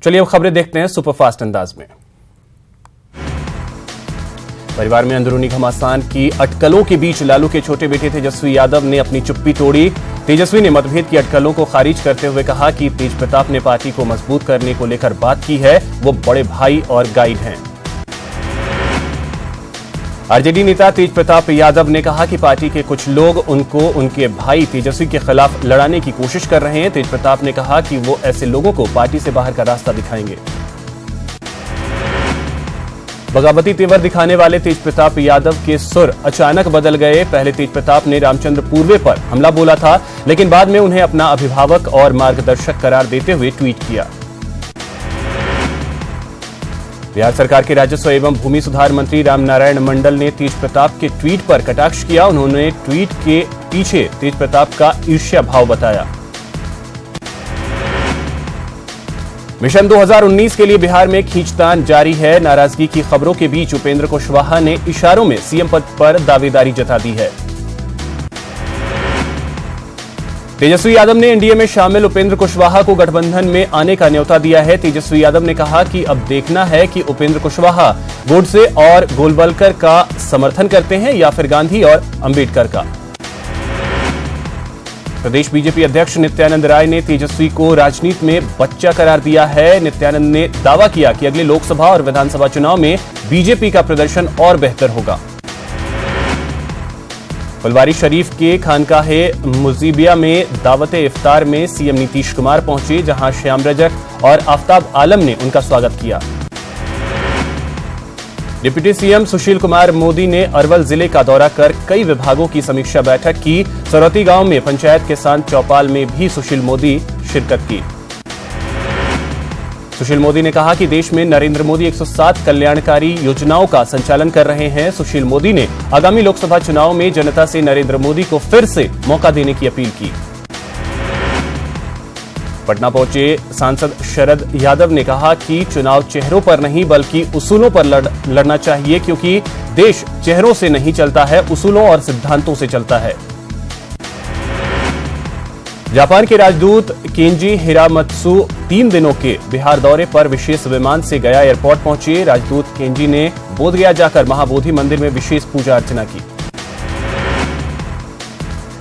चलिए अब खबरें देखते हैं सुपरफास्ट अंदाज में। परिवार में अंदरूनी घमासान की अटकलों के बीच लालू के छोटे बेटे तेजस्वी यादव ने अपनी चुप्पी तोड़ी। तेजस्वी ने मतभेद की अटकलों को खारिज करते हुए कहा कि तेज प्रताप ने पार्टी को मजबूत करने को लेकर बात की है, वो बड़े भाई और गाइड हैं। आरजेडी नेता तेज प्रताप यादव ने कहा कि पार्टी के कुछ लोग उनको उनके भाई तेजस्वी के खिलाफ लड़ाने की कोशिश कर रहे हैं। तेज प्रताप ने कहा कि वो ऐसे लोगों को पार्टी से बाहर का रास्ता दिखाएंगे। बगावती तेवर दिखाने वाले तेज प्रताप यादव के सुर अचानक बदल गए। पहले तेज प्रताप ने रामचंद्र पूर्वे पर हमला बोला था, लेकिन बाद में उन्हें अपना अभिभावक और मार्गदर्शक करार देते हुए ट्वीट किया। बिहार सरकार के राजस्व एवं भूमि सुधार मंत्री रामनारायण मंडल ने तेज प्रताप के ट्वीट पर कटाक्ष किया। उन्होंने ट्वीट के पीछे तेज प्रताप का ईर्ष्या भाव बताया। मिशन 2019 के लिए बिहार में खींचतान जारी है। नाराजगी की खबरों के बीच उपेंद्र कुशवाहा ने इशारों में सीएम पद पर दावेदारी जता दी है। तेजस्वी यादव ने एनडीए में शामिल उपेंद्र कुशवाहा को गठबंधन में आने का न्योता दिया है। तेजस्वी यादव ने कहा कि अब देखना है कि उपेंद्र कुशवाहा गोडसे और गोलवलकर का समर्थन करते हैं या फिर गांधी और अंबेडकर का। प्रदेश बीजेपी अध्यक्ष नित्यानंद राय ने तेजस्वी को राजनीति में बच्चा करार दिया है। नित्यानंद ने दावा किया कि अगले लोकसभा और विधानसभा चुनाव में बीजेपी का प्रदर्शन और बेहतर होगा। फुलवारी शरीफ के खानकाहे मुजीबिया में दावते इफ्तार में सीएम नीतीश कुमार पहुंचे, जहां श्याम रजक और आफताब आलम ने उनका स्वागत किया। डिप्टी सीएम सुशील कुमार मोदी ने अरवल जिले का दौरा कर कई विभागों की समीक्षा बैठक की। सरौती गांव में पंचायत के साथ चौपाल में भी सुशील मोदी शिरकत की। सुशील मोदी ने कहा कि देश में नरेंद्र मोदी 107 कल्याणकारी योजनाओं का संचालन कर रहे हैं। सुशील मोदी ने आगामी लोकसभा चुनाव में जनता से नरेंद्र मोदी को फिर से मौका देने की अपील की। पटना पहुंचे सांसद शरद यादव ने कहा कि चुनाव चेहरों पर नहीं बल्कि उसूलों पर लड़ना चाहिए, क्योंकि देश चेहरों से नहीं चलता है, उसूलों और सिद्धांतों से चलता है। जापान के राजदूत केंजी हिरामत्सु 3 दिनों के बिहार दौरे पर विशेष विमान से गया एयरपोर्ट पहुंचे। राजदूत केंजी ने बोधगया जाकर महाबोधि मंदिर में विशेष पूजा अर्चना की।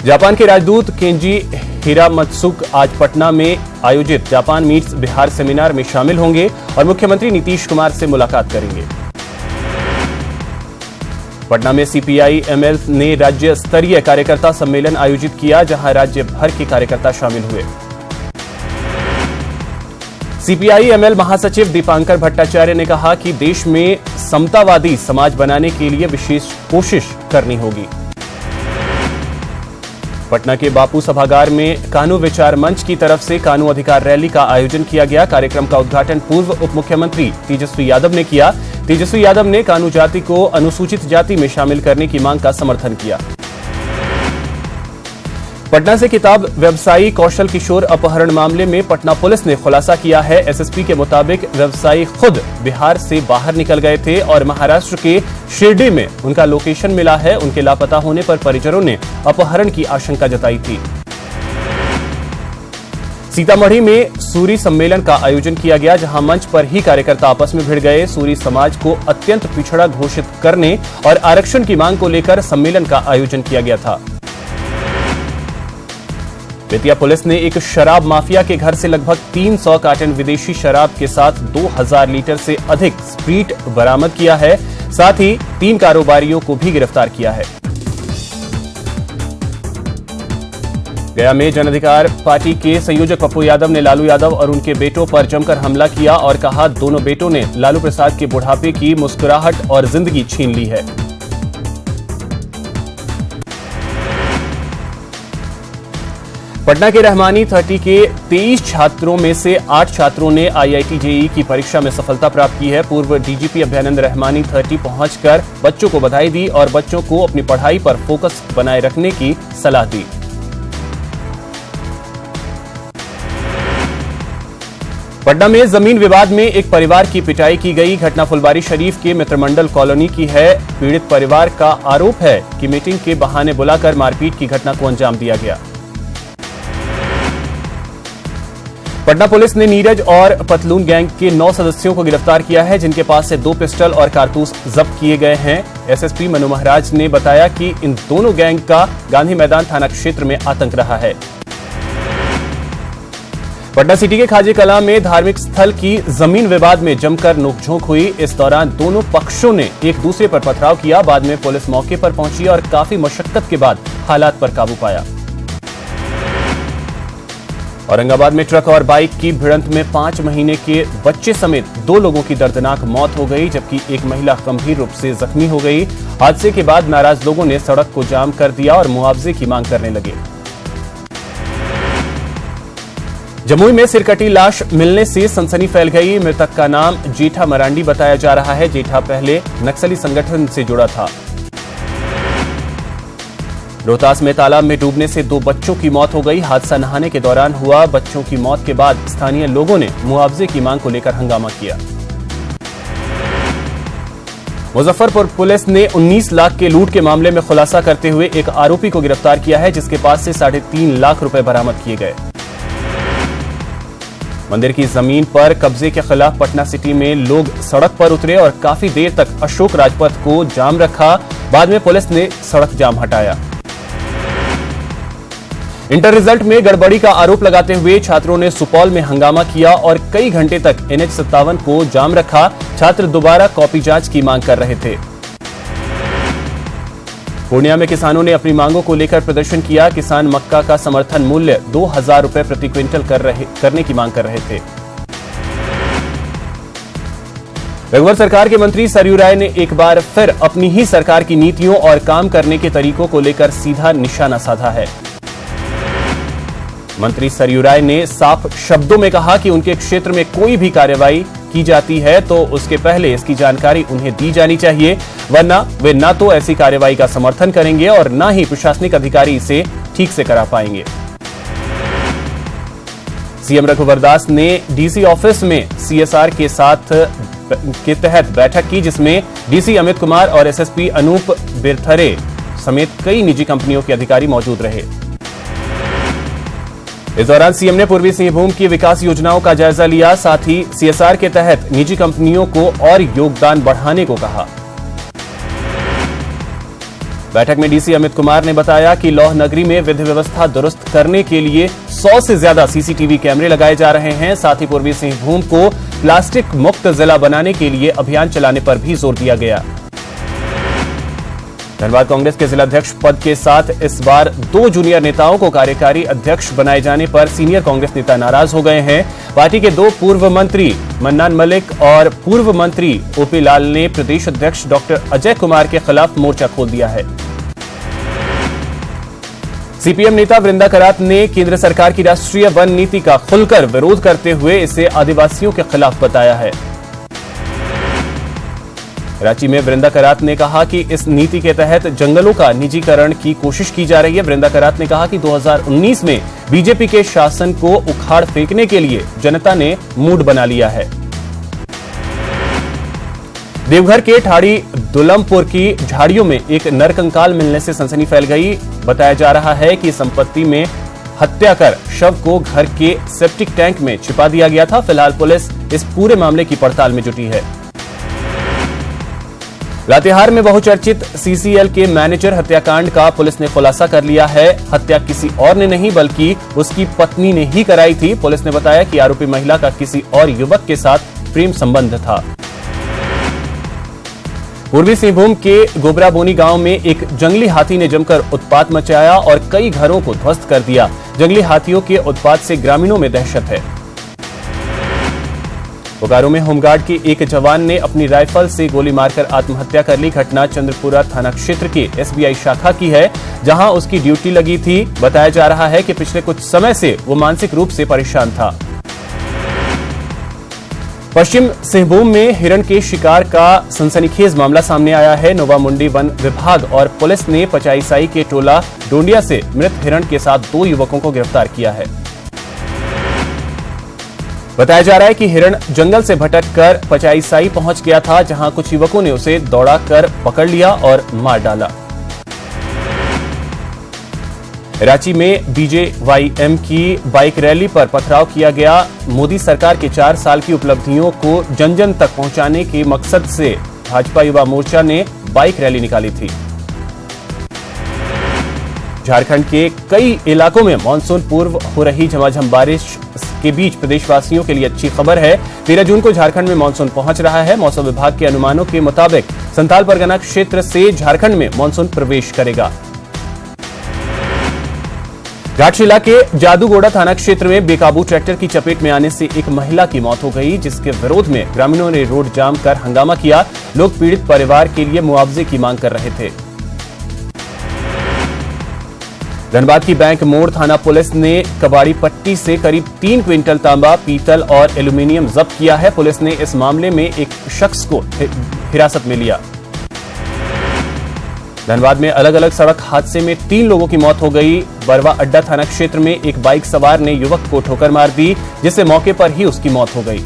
जापान के राजदूत केंजी हिरामत्सुक आज पटना में आयोजित जापान मीट्स बिहार सेमिनार में शामिल होंगे और मुख्यमंत्री नीतीश कुमार से मुलाकात करेंगे। पटना में सीपीआई एमएल ने राज्य स्तरीय कार्यकर्ता सम्मेलन आयोजित किया, जहां राज्य भर के कार्यकर्ता शामिल हुए। सीपीआई एमएल महासचिव दीपांकर भट्टाचार्य ने कहा कि देश में समतावादी समाज बनाने के लिए विशेष कोशिश करनी होगी। पटना के बापू सभागार में कानू विचार मंच की तरफ से कानू अधिकार रैली का आयोजन किया गया। कार्यक्रम का उद्घाटन पूर्व उप मुख्यमंत्री तेजस्वी यादव ने किया। तेजस्वी यादव ने कानू जाति को अनुसूचित जाति में शामिल करने की मांग का समर्थन किया। पटना से किताब व्यवसायी कौशल किशोर अपहरण मामले में पटना पुलिस ने खुलासा किया है। एसएसपी के मुताबिक व्यवसायी खुद बिहार से बाहर निकल गए थे और महाराष्ट्र के शिरडी में उनका लोकेशन मिला है। उनके लापता होने पर परिजनों ने अपहरण की आशंका जताई थी। सीतामढ़ी में सूरी सम्मेलन का आयोजन किया गया, जहां मंच पर ही कार्यकर्ता आपस में भिड़ गए। सूरी समाज को अत्यंत पिछड़ा घोषित करने और आरक्षण की मांग को लेकर सम्मेलन का आयोजन किया गया था। बेतिया पुलिस ने एक शराब माफिया के घर से लगभग 300 कार्टन विदेशी शराब के साथ 2000 लीटर से अधिक स्प्रीट बरामद किया है। साथ ही 3 कारोबारियों को भी गिरफ्तार किया है। गया में जन अधिकार पार्टी के संयोजक पप्पू यादव ने लालू यादव और उनके बेटों पर जमकर हमला किया और कहा, दोनों बेटों ने लालू प्रसाद के बुढ़ापे की मुस्कुराहट और जिंदगी छीन ली है। पटना के रहमानी 30 के 23 छात्रों में से 8 छात्रों ने आईआईटी जेईई की परीक्षा में सफलता प्राप्त की है। पूर्व डीजीपी अभ्यानंद रहमानी 30 पहुंचकर बच्चों को बधाई दी और बच्चों को अपनी पढ़ाई पर फोकस बनाए रखने की सलाह दी। पटना में जमीन विवाद में एक परिवार की पिटाई की गई। घटना फुलवारी शरीफ के मित्रमंडल कॉलोनी की है। पीड़ित परिवार का आरोप है कि मीटिंग के बहाने बुलाकर मारपीट की घटना को अंजाम दिया गया। पटना पुलिस ने नीरज और पतलून गैंग के 9 सदस्यों को गिरफ्तार किया है, जिनके पास से 2 पिस्टल और कारतूस जब्त किए गए हैं। एसएसपी मनु महाराज ने बताया कि इन दोनों गैंग का गांधी मैदान थाना क्षेत्र में आतंक रहा है। पटना सिटी के खाजे कलां में धार्मिक स्थल की जमीन विवाद में जमकर नोकझोंक हुई। इस दौरान दोनों पक्षों ने एक दूसरे पर पथराव किया। बाद में पुलिस मौके पर पहुंची और काफी मशक्कत के बाद हालात पर काबू पाया। औरंगाबाद में ट्रक और बाइक की भिड़ंत में 5 महीने के बच्चे समेत 2 लोगों की दर्दनाक मौत हो गई, जबकि एक महिला गंभीर रूप से जख्मी हो गई। हादसे के बाद नाराज लोगों ने सड़क को जाम कर दिया और मुआवजे की मांग करने लगे। जमुई में सिरकटी लाश मिलने से सनसनी फैल गई। मृतक का नाम जेठा मरांडी बताया जा रहा है। जेठा पहले नक्सली संगठन से जुड़ा था। रोहतास में तालाब में डूबने से 2 बच्चों की मौत हो गई। हादसा नहाने के दौरान हुआ। बच्चों की मौत के बाद स्थानीय लोगों ने मुआवजे की मांग को लेकर हंगामा किया। मुजफ्फरपुर पुलिस ने 19 लाख के लूट के मामले में खुलासा करते हुए एक आरोपी को गिरफ्तार किया है, जिसके पास से 3.5 लाख रुपए बरामद किए गए। मंदिर की जमीन पर कब्जे के खिलाफ पटना सिटी में लोग सड़क पर उतरे और काफी देर तक अशोक राजपथ को जाम रखा। बाद में पुलिस ने सड़क जाम हटाया। इंटर रिजल्ट में गड़बड़ी का आरोप लगाते हुए छात्रों ने सुपौल में हंगामा किया और कई घंटे तक NH57 को जाम रखा। छात्र दोबारा कॉपी जांच की मांग कर रहे थे। पूर्णिया में किसानों ने अपनी मांगों को लेकर प्रदर्शन किया। किसान मक्का का समर्थन मूल्य 2000 रुपए प्रति क्विंटल करने की मांग कर रहे थे। रघुवर सरकार के मंत्री सरयू राय ने एक बार फिर अपनी ही सरकार की नीतियों और काम करने के तरीकों को लेकर सीधा निशाना साधा है। मंत्री सरयू राय ने साफ शब्दों में कहा कि उनके क्षेत्र में कोई भी कार्रवाई की जाती है तो उसके पहले इसकी जानकारी उन्हें दी जानी चाहिए, वरना वे ना तो ऐसी कार्रवाई का समर्थन करेंगे और ना ही प्रशासनिक अधिकारी इसे ठीक से करा पाएंगे। सीएम रघुवर दास ने डीसी ऑफिस में सीएसआर के तहत बैठक की, जिसमें डीसी अमित कुमार और एसएसपी अनूप बिरथरे समेत कई निजी कंपनियों के अधिकारी मौजूद रहे। इस दौरान सीएम ने पूर्वी सिंहभूम की विकास योजनाओं का जायजा लिया। साथ ही सीएसआर के तहत निजी कंपनियों को और योगदान बढ़ाने को कहा। बैठक में डीसी अमित कुमार ने बताया कि लौह नगरी में विधि व्यवस्था दुरुस्त करने के लिए 100 से ज्यादा सीसीटीवी कैमरे लगाए जा रहे हैं। साथ ही पूर्वी सिंहभूम को प्लास्टिक मुक्त जिला बनाने के लिए अभियान चलाने पर भी जोर दिया गया। धनबाद कांग्रेस के जिलाध्यक्ष पद के साथ इस बार 2 जूनियर नेताओं को कार्यकारी अध्यक्ष बनाए जाने पर सीनियर कांग्रेस नेता नाराज हो गए हैं। पार्टी के 2 पूर्व मंत्री मन्नान मलिक और पूर्व मंत्री ओपी लाल ने प्रदेश अध्यक्ष डॉक्टर अजय कुमार के खिलाफ मोर्चा खोल दिया है। सीपीएम नेता वृंदा करात ने केंद्र सरकार की राष्ट्रीय वन नीति का खुलकर विरोध करते हुए इसे आदिवासियों के खिलाफ बताया है। रांची में वृंदा करात ने कहा कि इस नीति के तहत जंगलों का निजीकरण की कोशिश की जा रही है। वृंदा करात ने कहा कि 2019 में बीजेपी के शासन को उखाड़ फेंकने के लिए जनता ने मूड बना लिया है। देवघर के ठाड़ी दुलमपुर की झाड़ियों में एक नरकंकाल मिलने से सनसनी फैल गई। बताया जा रहा है कि संपत्ति में हत्या कर शव को घर के सेप्टिक टैंक में छिपा दिया गया था। फिलहाल पुलिस इस पूरे मामले की पड़ताल में जुटी है। लातेहार में बहुचर्चित सीसीएल के मैनेजर हत्याकांड का पुलिस ने खुलासा कर लिया है। हत्या किसी और ने नहीं बल्कि उसकी पत्नी ने ही कराई थी। पुलिस ने बताया कि आरोपी महिला का किसी और युवक के साथ प्रेम संबंध था। पूर्वी सिंहभूम के गोबराबोनी गांव में एक जंगली हाथी ने जमकर उत्पात मचाया और कई घरों को ध्वस्त कर दिया। जंगली हाथियों के उत्पात से ग्रामीणों में दहशत है। बोकारो में होमगार्ड के एक जवान ने अपनी राइफल से गोली मारकर आत्महत्या कर ली। घटना चंद्रपुरा थाना क्षेत्र के एसबीआई शाखा की है, जहां उसकी ड्यूटी लगी थी। बताया जा रहा है कि पिछले कुछ समय से वो मानसिक रूप से परेशान था। पश्चिम सिंहभूम में हिरण के शिकार का सनसनीखेज मामला सामने आया है। नोवामुंडी वन विभाग और पुलिस ने पचाईसाई के टोला डोंडिया से मृत हिरण के साथ 2 युवकों को गिरफ्तार किया है। बताया जा रहा है कि हिरण जंगल से भटक कर पचाईसाई पहुंच गया था, जहां कुछ युवकों ने उसे दौड़ाकर पकड़ लिया और मार डाला। रांची में बीजेवाईएम की बाइक रैली पर पथराव किया गया। मोदी सरकार के 4 साल की उपलब्धियों को जन जन तक पहुंचाने के मकसद से भाजपा युवा मोर्चा ने बाइक रैली निकाली थी। झारखंड के कई इलाकों में मानसून पूर्व हो रही झमाझम बारिश के बीच प्रदेशवासियों के लिए अच्छी खबर है। 13 जून को झारखंड में मानसून पहुंच रहा है। मौसम विभाग के अनुमानों के मुताबिक संथाल परगना क्षेत्र से झारखंड में मानसून प्रवेश करेगा। घाटशिला के जादूगोड़ा थाना क्षेत्र में बेकाबू ट्रैक्टर की चपेट में आने से एक महिला की मौत हो गई, जिसके विरोध में ग्रामीणों ने रोड जाम कर हंगामा किया। लोग पीड़ित परिवार के लिए मुआवजे की मांग कर रहे थे। धनबाद की बैंक मोड़ थाना पुलिस ने कबाड़ी पट्टी से करीब 3 क्विंटल तांबा, पीतल और एल्यूमीनियम जब्त किया है। पुलिस ने इस मामले में एक शख्स को हिरासत में लिया। धनबाद में अलग अलग सड़क हादसे में 3 लोगों की मौत हो गई। बरवा अड्डा थाना क्षेत्र में एक बाइक सवार ने युवक को ठोकर मार दी, जिससे मौके पर ही उसकी मौत हो गई।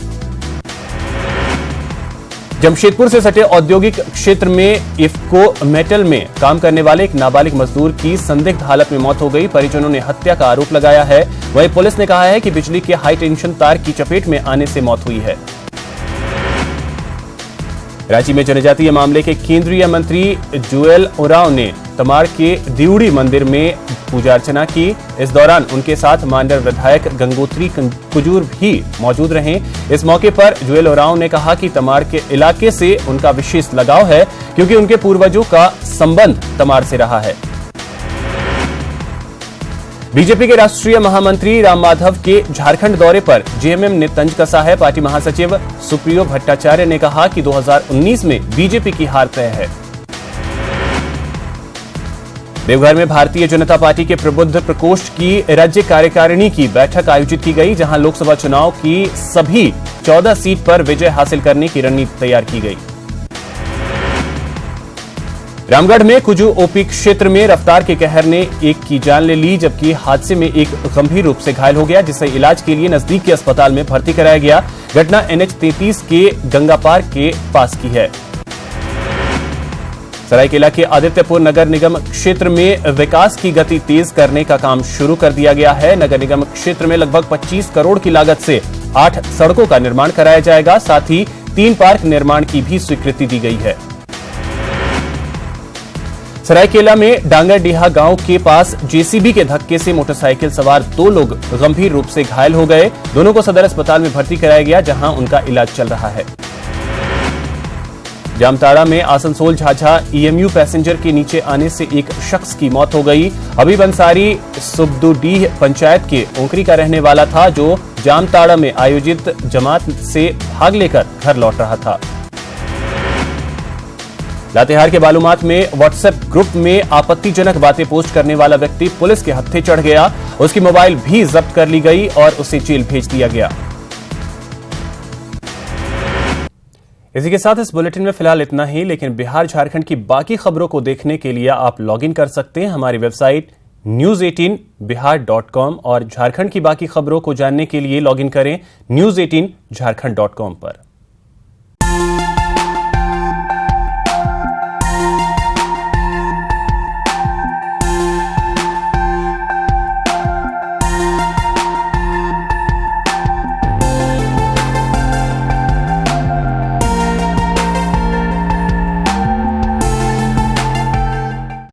जमशेदपुर से सटे औद्योगिक क्षेत्र में इफ्को मेटल में काम करने वाले एक नाबालिग मजदूर की संदिग्ध हालत में मौत हो गई। परिजनों ने हत्या का आरोप लगाया है। वहीं पुलिस ने कहा है कि बिजली के हाई टेंशन तार की चपेट में आने से मौत हुई है। रांची में जनजातीय मामले के केंद्रीय मंत्री जुएल ओरांव ने तमाड़ के दिउड़ी मंदिर में पूजा अर्चना की। इस दौरान उनके साथ मांडर विधायक गंगोत्री कुजूर भी मौजूद रहे। इस मौके पर जुएल ओरांव ने कहा कि तमाड़ के इलाके से उनका विशेष लगाव है, क्योंकि उनके पूर्वजों का संबंध तमाड़ से रहा है। बीजेपी के राष्ट्रीय महामंत्री राम माधव के झारखंड दौरे पर जेएमएम ने तंज कसा है। पार्टी महासचिव सुप्रियो भट्टाचार्य ने कहा कि 2019 में बीजेपी की हार तय है। देवघर में भारतीय जनता पार्टी के प्रबुद्ध प्रकोष्ठ की राज्य कार्यकारिणी की बैठक आयोजित की गई, जहां लोकसभा चुनाव की सभी 14 सीट पर विजय हासिल करने की रणनीति तैयार की गई। रामगढ़ में कुजू ओपी क्षेत्र में रफ्तार के कहर ने एक की जान ले ली, जबकि हादसे में एक गंभीर रूप से घायल हो गया, जिसे इलाज के लिए नजदीक के अस्पताल में भर्ती कराया गया। घटना NH 33 के गंगा पार के पास की है। सरायकेला के आदित्यपुर नगर निगम क्षेत्र में विकास की गति तेज करने का काम शुरू कर दिया गया है। नगर निगम क्षेत्र में लगभग 25 करोड़ की लागत से 8 सड़कों का निर्माण कराया जाएगा। साथ ही 3 पार्क निर्माण की भी स्वीकृति दी गई है। सरायकेला में डांगरडीहा गांव के पास जेसीबी के धक्के से मोटरसाइकिल सवार 2 लोग गंभीर रूप से घायल हो गए। दोनों को सदर अस्पताल में भर्ती कराया गया, जहां उनका इलाज चल रहा है। जामताड़ा में आसनसोल झाझा EMU पैसेंजर के नीचे आने से एक शख्स की मौत हो गई। हबीब अंसारी सुबदुडीह पंचायत के ओंकरी का रहने वाला था, जो जामताड़ा में आयोजित जमात से भाग लेकर घर लौट रहा था। लातेहार के बालूमाथ में व्हाट्सएप ग्रुप में आपत्तिजनक बातें पोस्ट करने वाला व्यक्ति पुलिस के हत्थे चढ़ गया। उसकी मोबाइल भी जब्त कर ली गई और उसे जेल भेज दिया गया। इसी के साथ इस बुलेटिन में फिलहाल इतना ही, लेकिन बिहार झारखंड की बाकी खबरों को देखने के लिए आप लॉगिन कर सकते हैं हमारी वेबसाइट news18bihar.com और झारखंड की बाकी खबरों को जानने के लिए लॉगिन करें news18jharkhand.com पर।